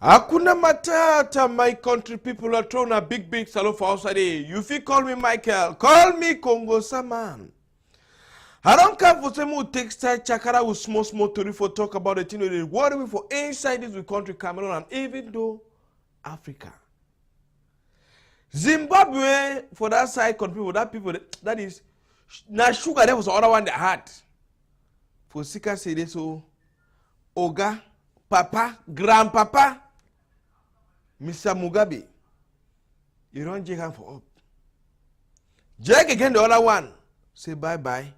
Hakuna matata, my country people are throwing a big salute for outside. You feel call me Michael, call me Congo Saman. I don't care for some who take side chakara with small to for talk about the thing what we for inside this country, Cameroon, and even though Africa. Zimbabwe for that side country, for that people that is now sugar that was the other one they had. For Sika say this so Oga, Papa, Grandpapa. Mr. Mugabe, you don't take him for up. Jack again, the other one, say bye-bye.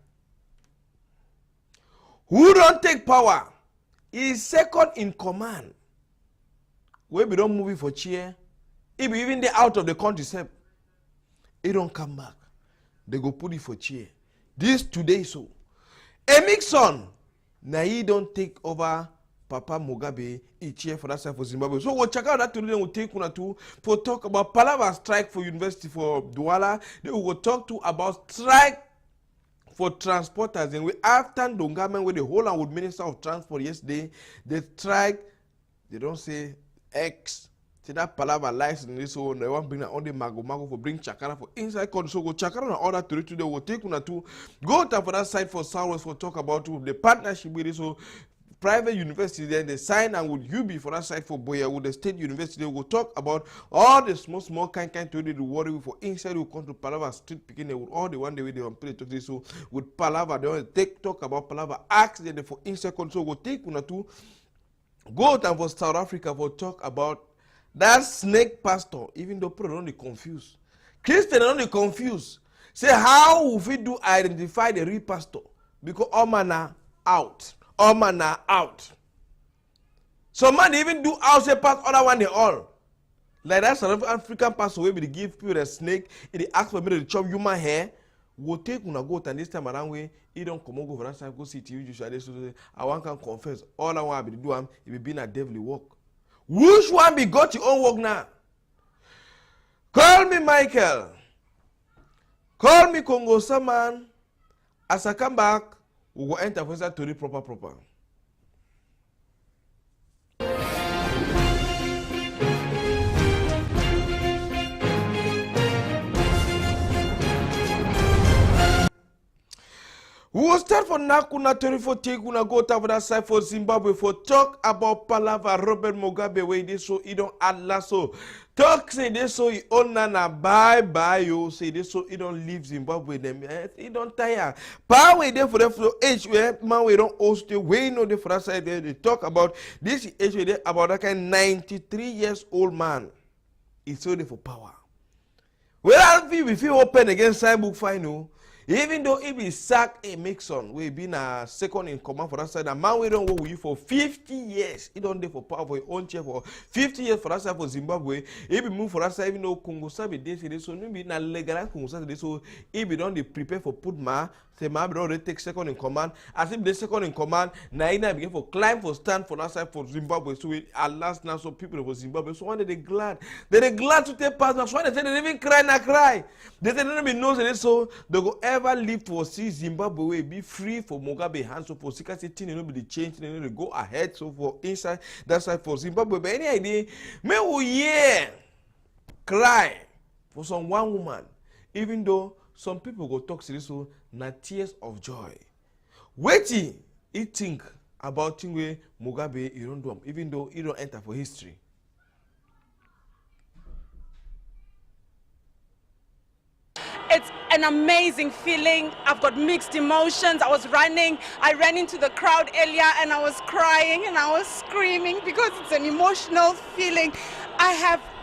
Who don't take power is second in command. Where we don't move it for chair, if even they out of the country, it don't come back. They go put it for chair. This today so. Emixon, now he don't take over Papa Mugabe each year for that side for Zimbabwe. So we'll check out that today. We'll take one or two for talk about Palava strike for university for Douala. Then we will talk to about strike for transporters. And we after Dongamen with the whole and with Minister of Transport yesterday, they strike. They don't say X. See that Palava license. So they want to bring on the Mago for bring Chakara for inside country. So go Chakara and order to today. We'll take one or two. Go down for that side for Southwest for talk about the partnership with it. So private university, then they sign and would you be for that side for Boya with the state university. We'll talk about all the small kind to the worry for inside we come to Palava street picking with all the one day they want to play to this. So with Palava, they want to talk about Palava accident for inside country. So we'll take one or two. Go down for South Africa for talk about that snake pastor, even though people don't be confused. Christians don't be confused. Say how will we do identify the real pastor? Because all man are out. All man are out. Some man even do outside pass other one they all. Like that South African pastor where we give people a snake, if they ask for me to chop human hair, we'll take una goat and this time around way, he don't come over for that time, go see TV, you should say, I want to confess. All I want to do, it will be a devil work. Which one be got your own work now? Call me Michael. Call me Congo Saman. As I come back, we will enter for that to the proper. We will start for Nakuna 24 Teguna go to that side for Zimbabwe for talk about Palava Robert Mugabe way this so he don't add so. Talk say this so he own na bye you say this so he don't leave Zimbabwe them he don't tire. Power there for the age where man we don't host the way no the for that side there they talk about this age there about that kind 93 years old man. It's only for power. Well we feel open against Cybook final. Even though if he sack a Mixon, we been a second in command for that side, a man we don't work with you for 50 years. He don't do for power for his own chair for 50 years for that side for Zimbabwe. If he move for that side, even though Congo Sabe this, so maybe not legalize Congo Sabe this, so if he don't prepare for put ma, say ma don't already take second in command. As if the second in command, now begin for climb for stand for that side for Zimbabwe. So we at last now so people for Zimbabwe. So one day they glad to take part. That's why they say they even cry. They say they don't even know this, so they go ever live to see Zimbabwe be free for Mugabe hands so for Sika City, you know, be the change, you know, they go ahead. So for inside that side for Zimbabwe. But any idea, may we cry for some one woman, even though some people go talk serious, so not tears of joy. Waiting, he think about thing where Mugabe you don't do, even though he don't enter for history. It's an amazing feeling. I've got mixed emotions. I ran into the crowd earlier and I was crying and I was screaming because it's an emotional feeling.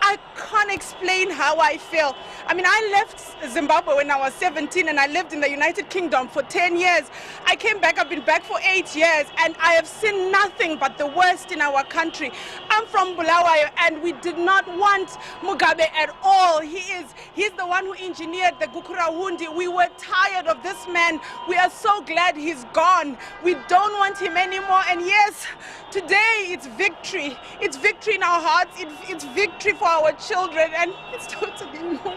I can't explain how I feel. I mean, I left Zimbabwe when I was 17 and I lived in the United Kingdom for 10 years. I came back, I've been back for 8 years and I have seen nothing but the worst in our country. I'm from Bulawayo and we did not want Mugabe at all. He's the one who engineered the Gukurahundi. We were tired of this man. We are so glad he's gone. We don't want him anymore. And yes, today it's victory. It's victory in our hearts. It's victory for our children, and it's totally more.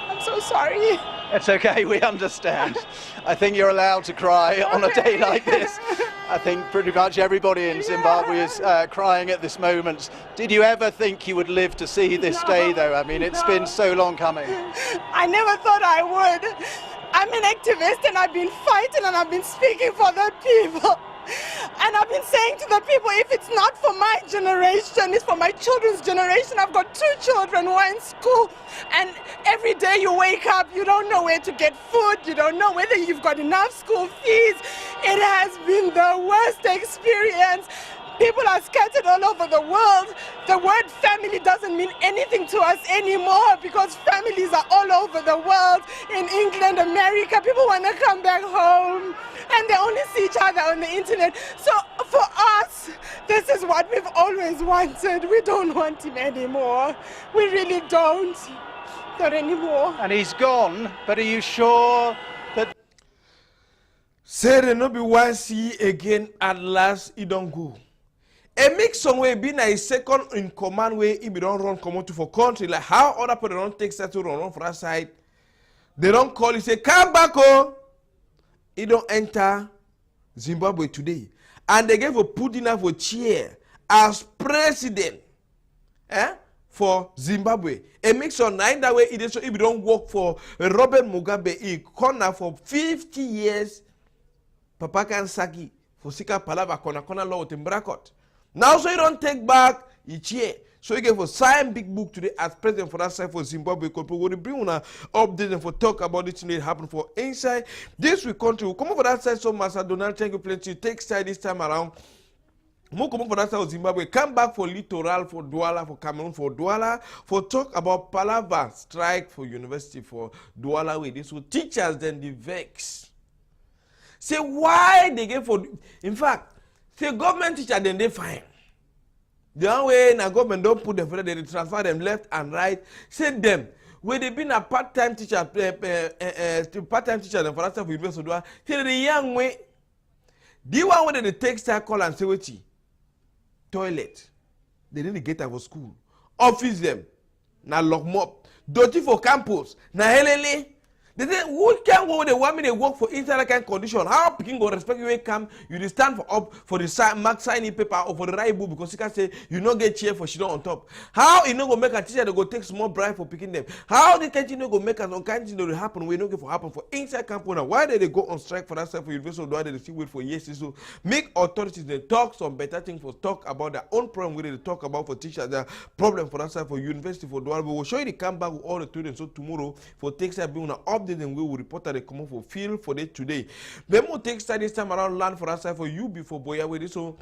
I'm so sorry. It's okay, we understand. I think you're allowed to cry on a day like this. I think pretty much everybody in Zimbabwe is crying at this moment. Did you ever think you would live to see this day, though? I mean, it's been so long coming. I never thought I would. I'm an activist and I've been fighting and I've been speaking for the people. And I've been saying to the people, if it's not for my generation, it's for my children's generation. I've got 2 children who are in school, and every day you wake up, you don't know where to get food, you don't know whether you've got enough school fees. It has been the worst experience. People are scattered all over the world. The word family doesn't mean anything to us anymore because families are all over the world. In England, America, people want to come back home and they only see each other on the internet. So for us, this is what we've always wanted. We don't want him anymore. We really don't. Not anymore. And he's gone, but are you sure that... Say there no be one see again, at last he don't go. A mix somewhere being a second in command way if you don't run come to for country, like how other people don't take that to run for that side. They don't call you say, come back oh. He don't enter Zimbabwe today. And they gave a PIDGIN for chair as president for Zimbabwe. A mix on neither way it is so if you don't work for Robert Mugabe, he corner for 50 years. Papa can saki for Sika Palava Kona law in Brakot. Now, so you don't take back each year. So you get for sign big book today as president for that side for Zimbabwe. We will bring on update and for talk about it today happen for inside this week country. We come over that side so Master Donald, thank you plenty. Take side this time around. More come for that side of Zimbabwe. Come back for Littoral, for Douala, for Cameroon, for Douala, for talk about Palava strike for university for Douala way. This will teachers then the vex. Say why they get for in fact. Say government teacher then they fine. The one way na government don't put them for they transfer them left and right. Say them where they been a part-time teacher, part-time teacher for that for university. Say the young way, the one where they take style call and say wait, toilet, they didn't get out of school, office them, na lock mop, dirty for campus, na helele. They say, who can go the women they work for inside that kind of condition? How people go respect you when come, you stand for up for the mark signing paper or for the right book because you can say you not get chair for she not on top. How you not go make a teacher to go take small bribe for picking them? How they can't you not go make an kind thing to happen we not get for happen for inside campus now? Why did they go on strike for that stuff for university? Why did they still wait for years? So make authorities they talk some better things for talk about their own problem where they talk about for teachers their problem for that stuff for university for Douala. We will show you the come back with all the students so tomorrow for takes that being update and we will report that they come up for field for it today. Then we'll take study this time around land for us for you before Boya with this so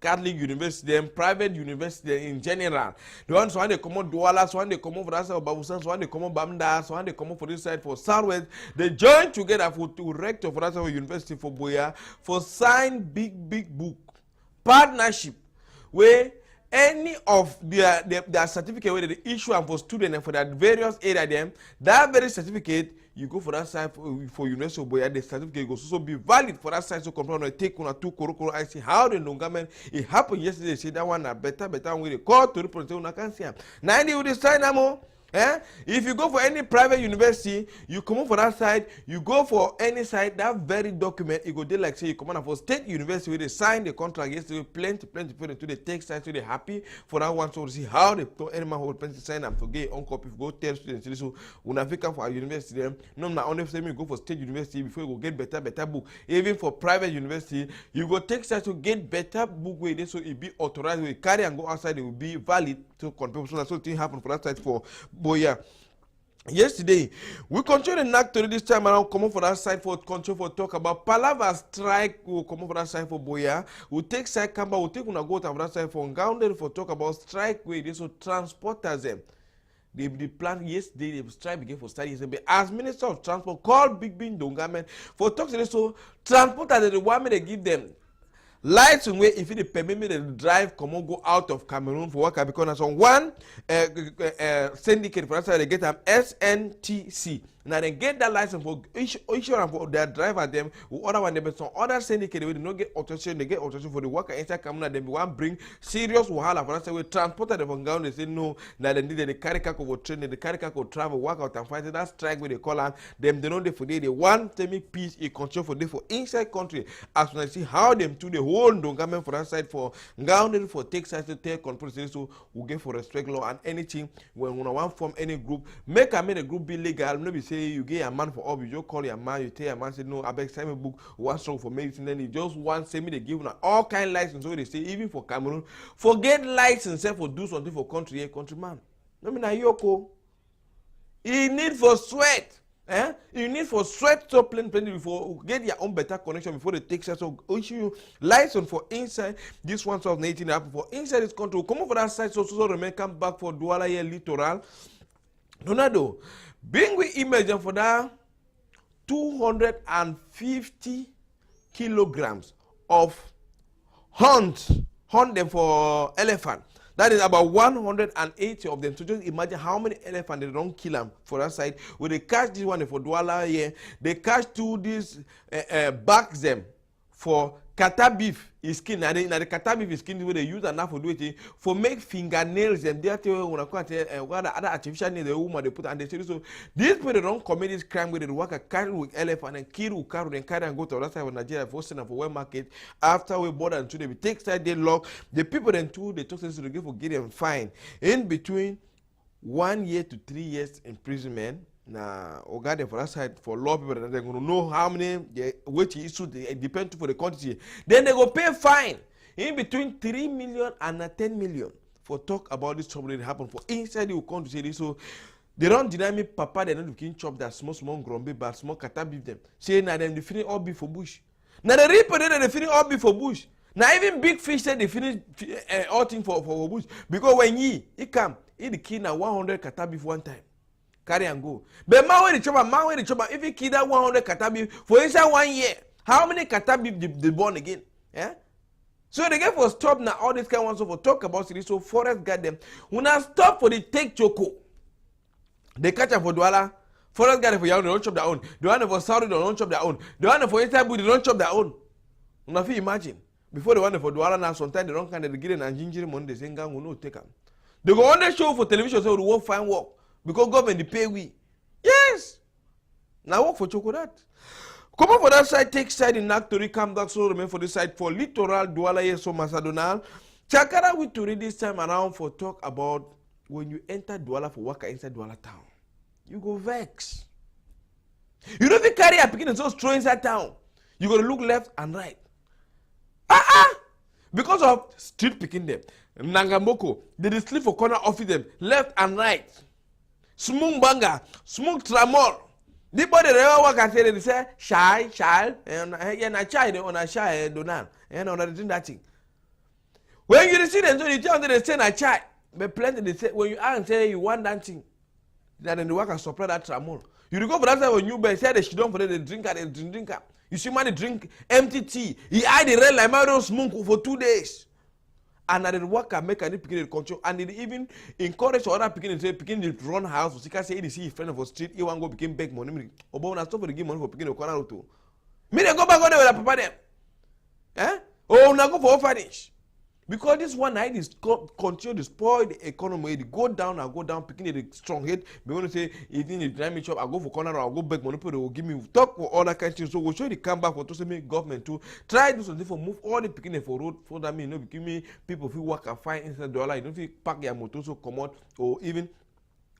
Catholic university and private university in general. The ones when they come on Douala, so when they come over that side of Babusan, so when they come on Bamda, so when they come on for this side for Southwest, they join together for to rector for that side of university for Boya for sign big book partnership where any of their certificate where they issue and for students and for that various area them that very certificate you go for that side for University of Boya, the certificate goes also be valid for that side so compare take one or two korokoro. I see how the government it happened yesterday. Say that one are better when they call to represent una can see. Now they will sign them. If you go for any private university, you come for that side, you go for any side, that very document, you go there like say you come on for state university where they sign the contract yesterday, plenty people to the take side, so they happy for that one so to see how they any man who plenty sign and forget on copy if you go tell students so when I pick up for a university them, no na only say me go for state university before you go get better book. Even for private university, you go take side to get better book where they so it be authorized, we carry and go outside, it will be valid to compare. So that's what thing happen for that side for Boya. Yesterday, we continue the knack to this time around. Come on for that side for control for talk about Palava strike. We'll come on for that side for Boya. We'll take side Kamba. We'll take una go to that side for Ngaundere for talk about strike where they so transporters them. The plan yesterday the strike began for study yesterday. As Minister of Transport called PIDGIN Dongamen for talk to so transporters the one they give them. Lights in way if it permit me to drive come on go out of Cameroon for work because on one syndicate for us they get SNTC Now they get that license for insurance for their driver them, other one them, some other syndicate they don't get authorization, they get authorization for the worker inside Kamuna, then we want bring serious wahala for us. We transported them from ground, they say no, now they need the carry car over train, the carry car travel, work out and fight that strike where they call them they know they for they want to make peace in control for them for inside country. As when I see how them to the whole government for that side for grounded for take side to take control, so we get for respect law and anything when we want form any group, make a group be legal, maybe say you get a man for all, you just call your man, you tell a man say no, I beg sign a book, one song for medicine, then you just want say me they give all kind license. So they say even for Cameroon, forget license for do something for country, countryman. No me na yoko. You need for sweat. You need for sweat to plenty before get your own better connection before they take set. So issue license for inside this 2018 happen for inside this country. Come over that side so remain come back for Douala here littoral. Donado, bring we image for that 250 kilograms of hunt them for elephant. That is about 180 of them. So just imagine how many elephants they don't kill them for that side. When they catch this one for Douala here, they catch two these bags them for kata beef is skin. Now the kata beef is skin where they use enough for do it for make fingernails and they tell when I can't other artificial nails the woman they put and they say so. These people they don't commit this crime where they work a carry with elephant and kill with carry and carry and go to the other side of Nigeria for send for wet market. After we border and two they take side they lock the people then too they talk to the give for get them fine in between 1 year to 3 years imprisonment. Now, Ogade for that side for law people that they're going to know how many which issue they depend for the quantity. Then they go pay fine in between 3 million and 10 million for talk about this trouble that happen for inside the country. So they don't deny me, Papa. They don't begin chop that small grumby, but small kata beef them. Say now them they finish all beef for bush. Now the reaper they finish all beef for bush. Now even big fish said they finish all thing for bush because when he come, he the kid now 100 kata beef one time. Carry and go. But man when the chopper, if you kill that 100 kata beef for inside 1 year, how many kata beef they born again? Yeah? So they get for stop now all this kind of ones for talk about it. So forest guard them. When I stop for the take choco, they catch them for Douala. Forest guard for Yao, they don't chop their own. The one for Saudi, they don't chop their own. The one for inside Bush, they don't chop their own. Now if you imagine, before the one for Douala now, sometimes they don't kind of get and ginger money, they say, will not take them. They go on the show for television, so we won't find work. Because government they pay we. Yes. Now work for chocolate. Come on for that side, take side in Naktori, come back so remain for this side for littoral Douala yes so Macedonal. Chakara we to read this time around for talk about when you enter Douala for work inside Douala town. You go vex. You don't even carry a picking and just throw inside town. You gotta look left and right. Because of street picking them. Nangamoko, they sleep for corner office them left and right. Smoke banger, smoke tramol. The body they all work and say they say shy, and a child on a shy donal, and on doing that thing. When you see them, so you tell them they say a child, but plenty they say when you ask and say you want that thing, then the work and supply that tramol. You go for that time when you buy say they should don't for the drinker, they drink up. You see man drink empty tea. He hide the red like man don't smoke for 2 days. And the worker make any picking control, and they even encourage other picking say picking to run house. So can say he see friend of a street, he want go became beg money. Or when I stop for the give money for picking the corner to. Me they go back on there with a papa them. Eh? Oh, now go for orphanage. Because this one night is continue to spoil the economy. They go down and go down, picking the strong head. They want to say, if you need to me shop, I go for corner or I go beg money, people they will give me talk for all that kind of things. So we'll show you come back for to say me government to try to do something for move all the picking for road for that mean no give me people who work and find inside Douala. You don't feel pack your motor so come out or even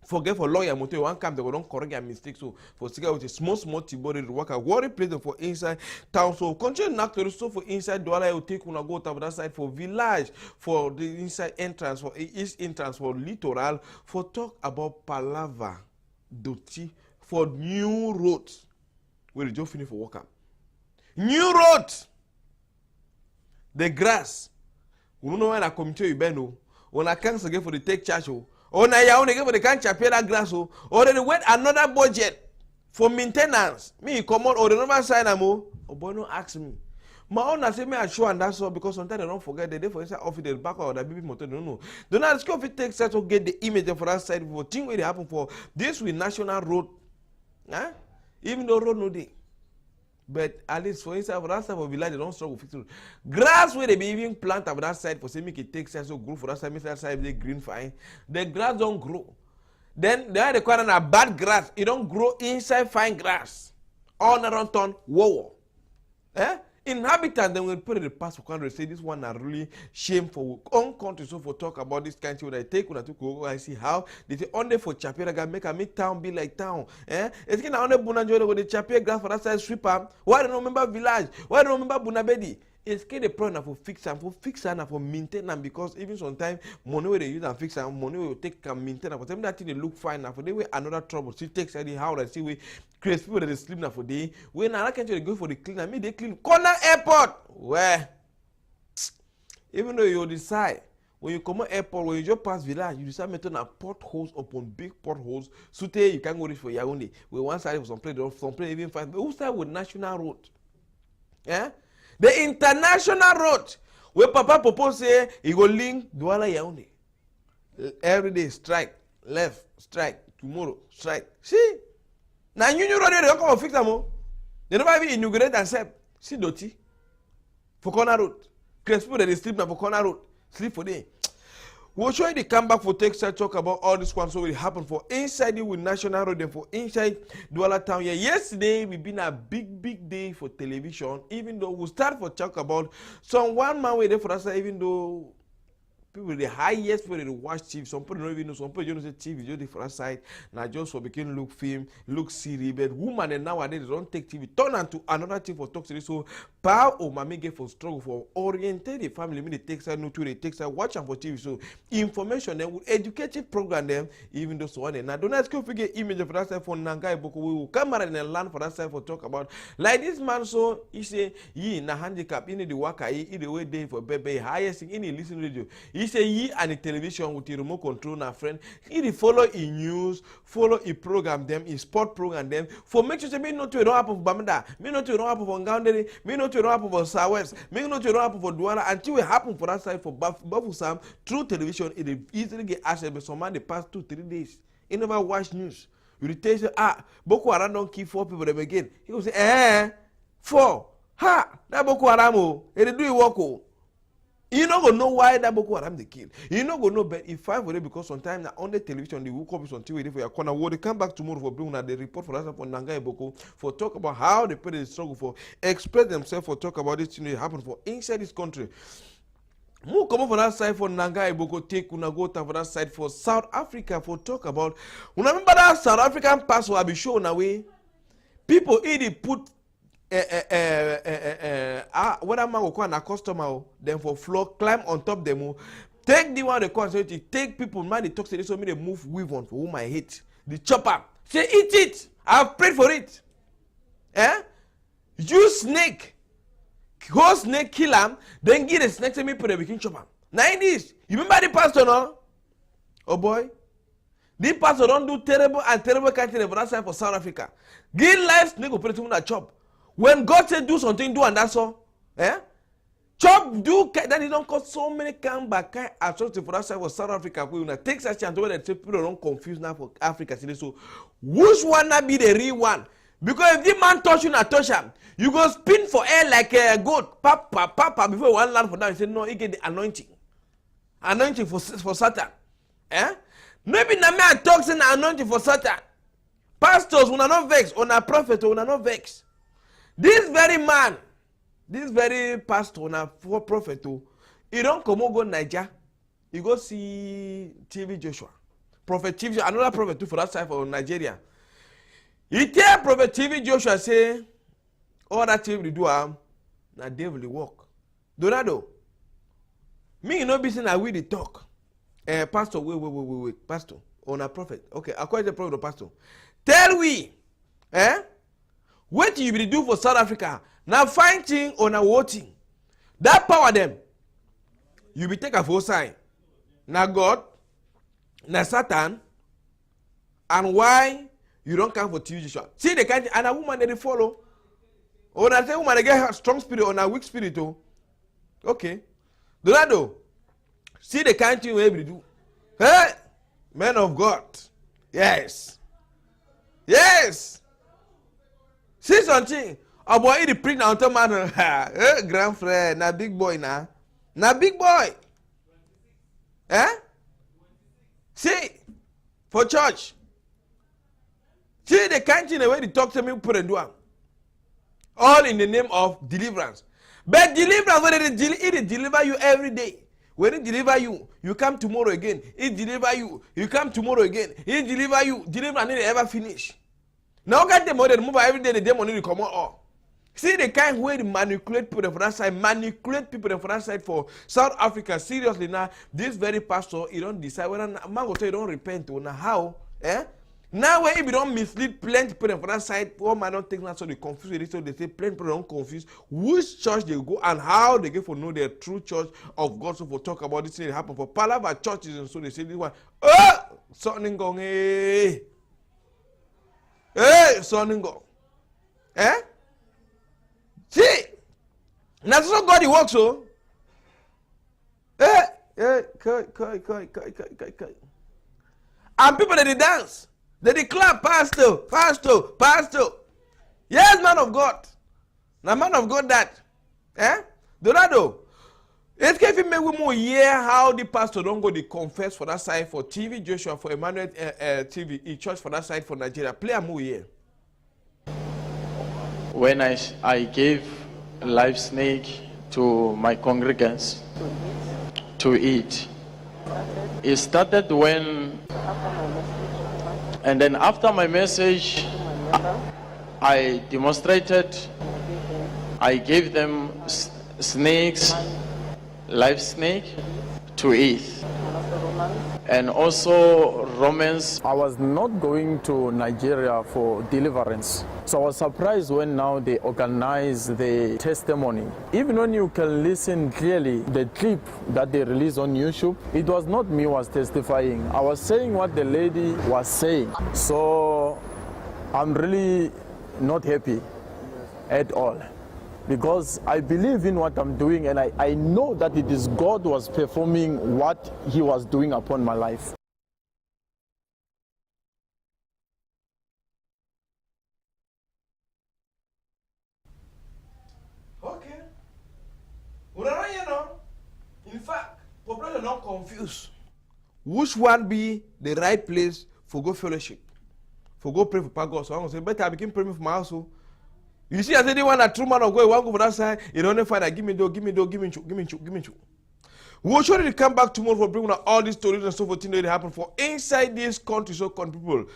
forget for lawyer motor one come they go don't correct your mistake. So for cigar with a small T-body to work a worry place for inside town. So continue knock to so for inside Douala you take una go to that side for village for the inside entrance for east entrance for littoral for talk about palava doti for new roads where you just finish for work up. New roads the grass we don't know when I come to you beno when I can't again for the take charge. Or now you only for the can't chapel that grass or they wait another budget for maintenance. Me come on or the number sign amo or boy no ask me. My own I say me assure and that's all because sometimes they don't forget the day for inside office the back or the baby motor don't know. Don't ask if it takes to get the image for that side for thing where they happen for this with national road Huh? Even though road no day. But at least for inside for that side of village, they don't struggle with it. Grass where they be even plant up that side for say make it take sense so grow for that side, make that side they green fine. The grass don't grow. Then they are requiring a bad grass. It don't grow inside fine grass. All around town, whoa. Eh? Inhabitants then will put it in the past for country say this one are really shameful. On country so for talk about this kind of thing when I take when I took go I see how they say only for Chapia can make a make town be like town. Eh? It's kind of only Bunanjo with the Chapia grass for that side sweeper. Why don't remember village? Why don't remember Bunabedi? It's kind of problem for fix and for maintain them because even sometimes money where they use and fix and money will take and maintain and for them that thing they look fine and for they way another trouble. She takes any how I see we create people that they sleep now for day. When I can't they go for the clean, I mean they clean corner airport. Where even though you decide when you come to airport, when you just pass village, you decide to turn potholes upon big potholes. So you can go reach for Yaoundé. We one side for some place even find. But who start with national road? Yeah. The international road where Papa Popo say he go link Douala Yaoundé. Every day strike, left, strike, tomorrow, strike. See? Now you road they don't come and fix them. They never even inaugurate and say, see Doti. For corner road. Because people that they sleep now for corner road. Sleep for day. We'll show you the comeback for Texas talk about all this one so will happen for inside it with National Road and for inside Douala Town. Yeah, yesterday we been a big day for television. Even though we'll start for talk about some one man way there for us, even though people the highest for the watch TV. Some people don't even know. Some people don't say TV just the front side. Now just for becoming look film, look series. But woman and nowadays they don't take TV. Turn into another thing for talk series. So power or mommy get for struggle for orientate the family. Me they take side no to they take side watch and for TV. So information them with educative program them. Even though so on. Now don't ask you if you get image for that side for Nangai Boko. We will come and learn for that side for talk about like this man. So he say ye na handicap in the waka he the way day for baby highest thing in the listen radio. He say ye and the television with the remote control na friend. He follow in news, follow a program them, a sport program them. For make sure say me not to don't happen for Bamenda, me not to don't happen for Ngaundere, me not to don't happen for Southwest, me not to don't happen for Douala until it happen for that side for Bafu Sam through television. It easily get access. But some man the past 2-3 days, he never watch news. You tell say Boko Haram don't kill 4 people them again. He will say 4 that Boko Haram oh, they do it work oh. You not gonna know why that Boko Haram they kill. You not gonna know, but if 5 for them because sometimes on the television they will come until waiting for your corner. Will they come back tomorrow for bring the report for us for Nangai Boko for talk about how they put the struggle for express themselves for talk about this thing that happen for inside this country. More come up for that side for Nangai Boko take una go for that side for South Africa for talk about. Remember that South African passport will be shown away. People either put whether man will call a customer then for floor climb on top them take the one they call so take people man they talk to this so me they move weave on for whom I hate the chopper say eat it I've prayed for it use snake whole snake kill him then give the snake to me put a begin chopper now in this you remember the pastor no oh boy the pastor don't do terrible and terrible kind of thing for that side for South Africa give life snake go put it in that chop. When God said do something, do and that's all. Chop, do, that he don't cause so many come back atrocity for that side for South Africa. We will take such chance where the people don't confuse now for Africa. So, which one not be the real one? Because if the man touch you, not touch him, you go spin for air like a goat, papa, before one land for that. He said, no, he get the anointing. Anointing for Satan. Maybe na me talk saying anointing for Satan. Pastors, when are not vex, on a prophet, when are not vex. This very man, this very pastor, na for prophet, he don't come go Niger. You go see TV Joshua. Prophet TV, another prophet too for that side for Nigeria. He tell Prophet TV Joshua say, all that TV they do na devil they work. Donado, me no be saying I will the talk. Pastor, wait, pastor, on a prophet. Okay, according to the prophet, pastor. Tell we, what you will do for South Africa? Now fighting on a voting. That power them. You be take a full sign. Now God, now Satan, and why you don't come for TV Joshua. See the kind and a woman they follow. Or I say woman they get a strong spirit or a weak spirit. Okay. Donado, see the kind thing we do. Hey, man of God. Yes. See something. Oh boy, the print on top man. Grand frère, na big boy na. Na big boy. Eh? See, for church. See the kind thing the way they talk to me, put and do am. All in the name of deliverance. But deliverance, when it deliver you every day. When it deliver you, you come tomorrow again. It deliver you, you come tomorrow again. It deliver you, deliver and it ever finish. Now get the money, move every day, the demon will come out. See the kind way they manipulate people from that side, manipulate people from that side for South Africa. Seriously now, this very pastor, he don't decide whether man will tell you don't repent or how. Eh? Now when if you don't mislead plenty people from that side, one man don't take that so they confuse with it, so they say plenty people don't confuse which church they go and how they get for know their true church of God. So for talk about this thing that happen for Palava churches and so they say this one, oh, something going, hey, something go, eh? See, that's not God he works so. And people that they dance, they clap, pastor, pastor, pastor. Yes, man of God. Now man of God that. Eh? Donado. It can make we more hear how the pastor don't go to confess for that side for TV Joshua for Emmanuel TV in church for that side for Nigeria. Play a more here. When I gave live snake to my congregants to eat, it started when, and then after my message, I demonstrated, I gave them snakes, live snake to eat. And also Romans. I was not going to Nigeria for deliverance. So I was surprised when now they organize the testimony. Even when you can listen clearly, the clip that they released on YouTube, it was not me who was testifying. I was saying what the lady was saying. So I'm really not happy at all. Because I believe in what I'm doing and I know that it is God who was performing what he was doing upon my life. Okay. In fact, population not confused. Which one be the right place for go fellowship? For go pray for God. So I'm going to say, better I begin praying for my household. You see, I said, one a true man of God, you want to go for that side, you don't find that, give me door, give me door, give me choke, give me choke, give me choke. We'll surely come back tomorrow for bringing all these stories and so forth that happen for inside this country, so country people.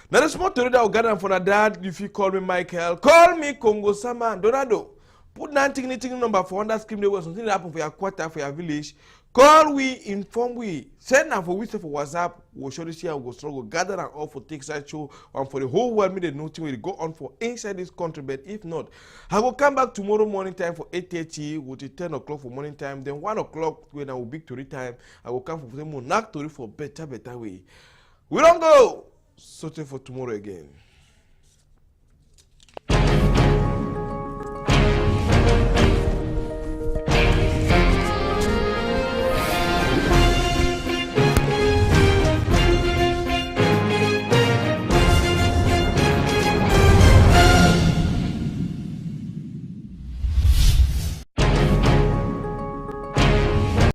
Now, the small story that will gather for the dad, if you call me Michael, call me Congo Sama, Donado. Put 19 number for that screen, there was something that happened for your quarter, for your village. Call we, inform we, send them for we say for WhatsApp, we'll surely see how we'll struggle, gather and all for take side show, and for the whole world, me the nothing will go on for inside this country, but if not, I will come back tomorrow morning time for 8:30, with 10 o'clock for morning time, then 1 o'clock when I will big story time, I will come for the more knock story for better way. We don't go, sorting for tomorrow again.